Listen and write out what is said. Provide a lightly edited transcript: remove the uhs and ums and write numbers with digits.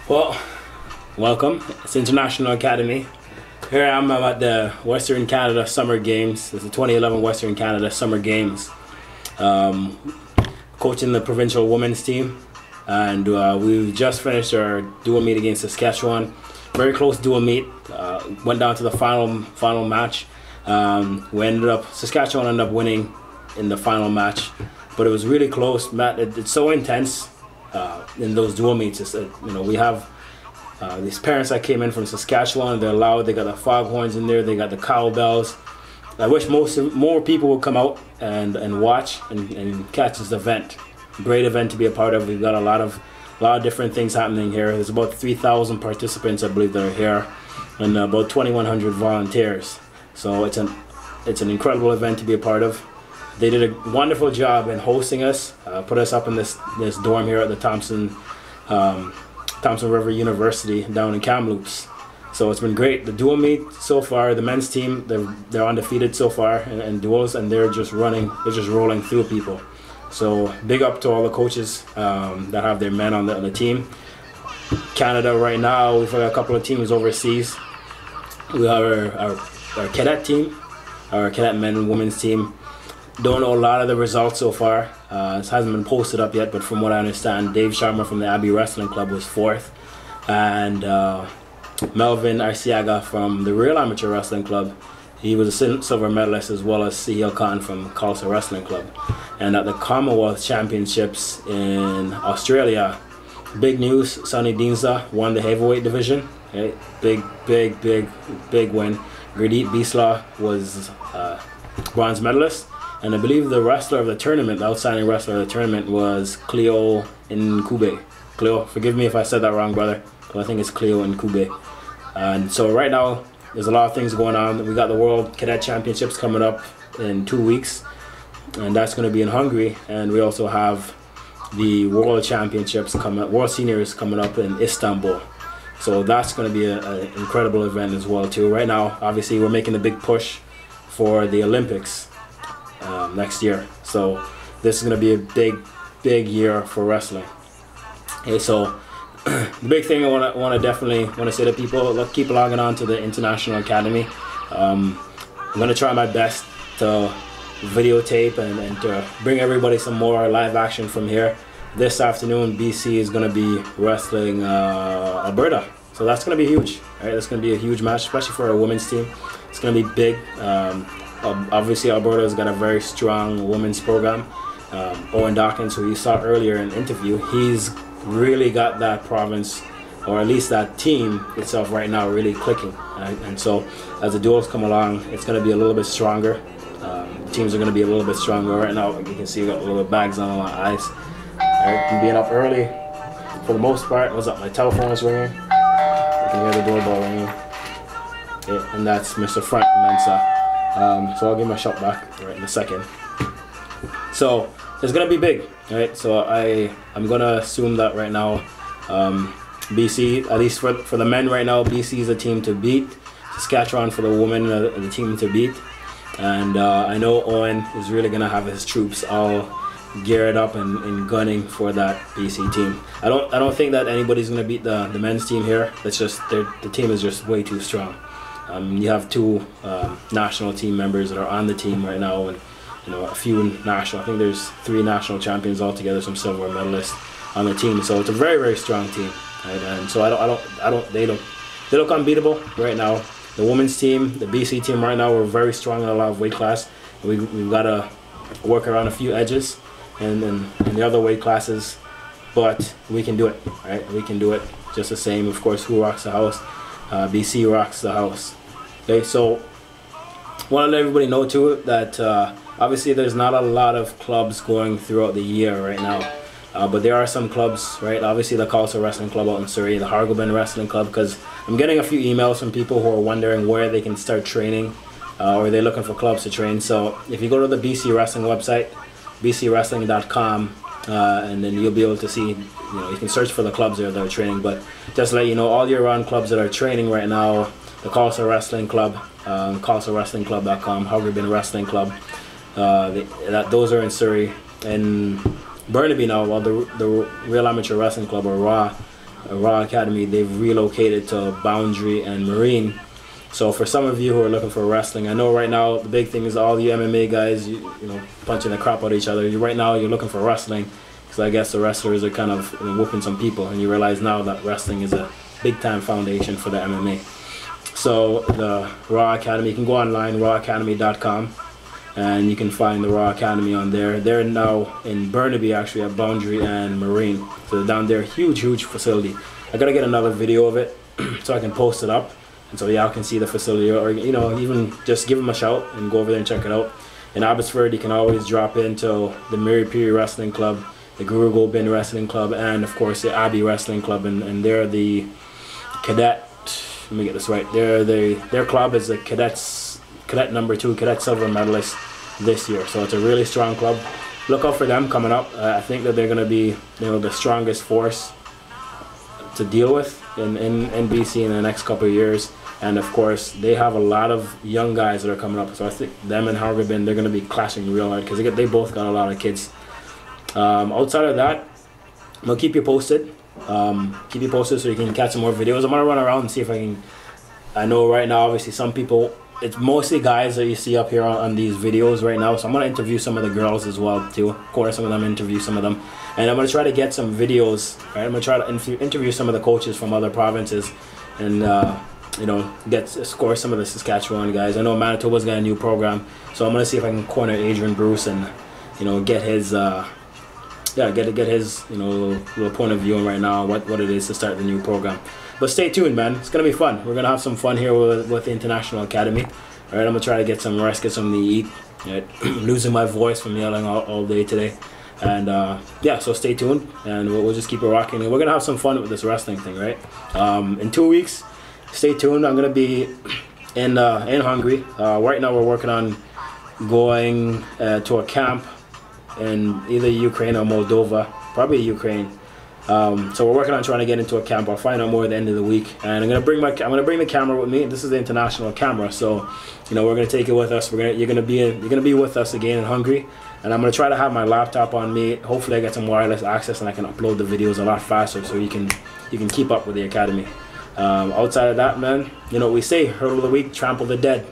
Well, welcome. It's International Academy. Here I am. I'm at the Western Canada Summer Games. It's the 2011 Western Canada Summer Games. Coaching the provincial women's team, and we just finished our dual meet against Saskatchewan. Very close dual meet. Went down to the final match. Saskatchewan ended up winning in the final match, but it was really close. Matt, it's so intense in those dual meets. We have these parents that came in from Saskatchewan. They're loud. They got the foghorns in there. They got the cowbells. I wish more people would come out and watch and catch this event. Great event to be a part of. We've got a lot of different things happening here. There's about 3,000 participants, I believe, that are here, and about 2,100 volunteers. So it's an incredible event to be a part of. They did a wonderful job in hosting us, put us up in this dorm here at the Thompson River University down in Kamloops. So it's been great. The dual meet so far, the men's team, they're undefeated so far in duels, and they're just rolling through people. So big up to all the coaches that have their men on the team. Canada right now, we've got a couple of teams overseas. We have our cadet team, our cadet men and women's team. Don't know a lot of the results so far. This hasn't been posted up yet, but from what I understand, Dave Sharma from the Abbey Wrestling Club was 4th, and Melvin Arciaga from the Real Amateur Wrestling Club, he was a silver medalist, as well as Sahil Khan from Khalsa Wrestling Club. And at the Commonwealth Championships in Australia, big news, Sonny Dinza won the heavyweight division. Okay? Big win. Gurdeep Bisla was bronze medalist. And I believe the wrestler of the tournament, the outstanding wrestler of the tournament, was Cleo Nkube. Cleo, forgive me if I said that wrong, brother. I think it's Cleo Nkube. And so right now, there's a lot of things going on. We got the World Cadet Championships coming up in 2 weeks, and that's going to be in Hungary. And we also have the World Championships World Seniors coming up in Istanbul. So that's going to be an incredible event as well too. Right now, obviously, we're making a big push for the Olympics next year. So this is going to be a big year for wrestling. Okay, so the big thing I want to say to people, let's keep logging on to the International Academy. I'm going to try my best to videotape and to bring everybody some more live action from here. This afternoon, BC is going to be wrestling Alberta. So that's going to be huge. Right? That's going to be a huge match, especially for our women's team. It's going to be big. Obviously, Alberta has got a very strong women's program. Owen Dawkins, who you saw earlier in the interview, he's really got that province, or at least that team itself right now, really clicking. Right? And so as the duels come along, it's going to be a little bit stronger. Teams are going to be a little bit stronger. Right now, you can see we got a little bags on my eyes. Right? Being up early, for the most part, what's up? My telephone is ringing. You can hear the doorbell ringing. Yeah, and that's Mr. Frank Mensa. So I'll give him a shot back right in a second. So it's gonna be big, right? So I'm gonna assume that right now, BC, at least for the men right now, BC is a team to beat. Saskatchewan for the women, the team to beat. And I know Owen is really gonna have his troops all geared up and gunning for that BC team. I don't think that anybody's gonna beat the men's team here. It's just the team is just way too strong. You have 2 national team members that are on the team right now, and a few national. I think there's 3 national champions altogether, some silver medalists on the team. So it's a very strong team, right? And so they look unbeatable right now. The women's team, the BC team right now, we're very strong in a lot of weight class. We've got to work around a few edges and the other weight classes, but we can do it, right? We can do it just the same. Of course, who rocks the house? BC rocks the house. Okay, so want to let everybody know too that obviously there's not a lot of clubs going throughout the year right now, but there are some clubs, right? Obviously the Khalsa Wrestling Club out in Surrey, the Hargoben Wrestling Club, because I'm getting a few emails from people who are wondering where they can start training, or they're looking for clubs to train. So if you go to the BC Wrestling website, bcwrestling.com, and then you'll be able to see, you can search for the clubs there that are training. But just to let you know, all year-round clubs that are training right now, the Khalsa Wrestling Club, khalsawrestlingclub.com, Hargoben Wrestling Club, those are in Surrey. And Burnaby now, well, the Real Amateur Wrestling Club, or RAW, Raw Academy, they've relocated to Boundary and Marine. So for some of you who are looking for wrestling, I know right now the big thing is all you MMA guys, you know, punching the crap out of each other. Right now you're looking for wrestling, because I guess the wrestlers are kind of whooping some people, and you realize now that wrestling is a big time foundation for the MMA. So the Raw Academy, you can go online, rawacademy.com, and you can find the Raw Academy on there. They're now in Burnaby, actually, at Boundary and Marine. So down there, huge facility. I gotta get another video of it so I can post it up, and so y'all can see the facility, or you know, even just give them a shout and go over there and check it out. In Abbotsford, you can always drop into the Mary Piri Wrestling Club, the Guru Gobind Wrestling Club, and of course the Abbey Wrestling Club, and they're the cadet. Let me get this right. Their club is the cadet #2, cadet silver medalist this year. So it's a really strong club. Look out for them coming up. I think that they're going to be, you know, the strongest force to deal with in BC in the next couple of years. And of course, they have a lot of young guys that are coming up. So I think them and Hargobin, they're going to be clashing real hard, because they both got a lot of kids. Outside of that, I'm going to keep you posted. Keep you posted so you can catch some more videos. I'm going to run around and see if I can. I know right now, obviously, some people, it's mostly guys that you see up here on these videos right now. So I'm going to interview some of the girls as well, too. Of course, some of them interview some of them. And I'm going to try to get some videos, right? I'm going to try to interview some of the coaches from other provinces, and you know, score some of the Saskatchewan guys. I know Manitoba's got a new program, so I'm going to see if I can corner Adrian Bruce and, you know, get his get his, you know, little point of view on right now what it is to start the new program. But stay tuned, man. It's gonna be fun. We're gonna have some fun here with the International Academy. All right, I'm gonna try to get some rest, get something to eat. Right? Losing my voice from yelling all day today, and yeah. So stay tuned, and we'll just keep it rocking. And we're gonna have some fun with this wrestling thing, right? In 2 weeks, stay tuned. I'm gonna be in Hungary. Right now, we're working on going to a camp in either Ukraine or Moldova, probably Ukraine. So we're working on trying to get into a camp. I'll find out more at the end of the week, and I'm gonna bring the camera with me. This is the international camera, so you know, we're gonna take it with us. You're gonna be with us again in Hungary, and I'm gonna try to have my laptop on me. Hopefully, I get some wireless access and I can upload the videos a lot faster, so you can keep up with the academy. Outside of that, man, you know what we say: hurdle the weak, trample the dead.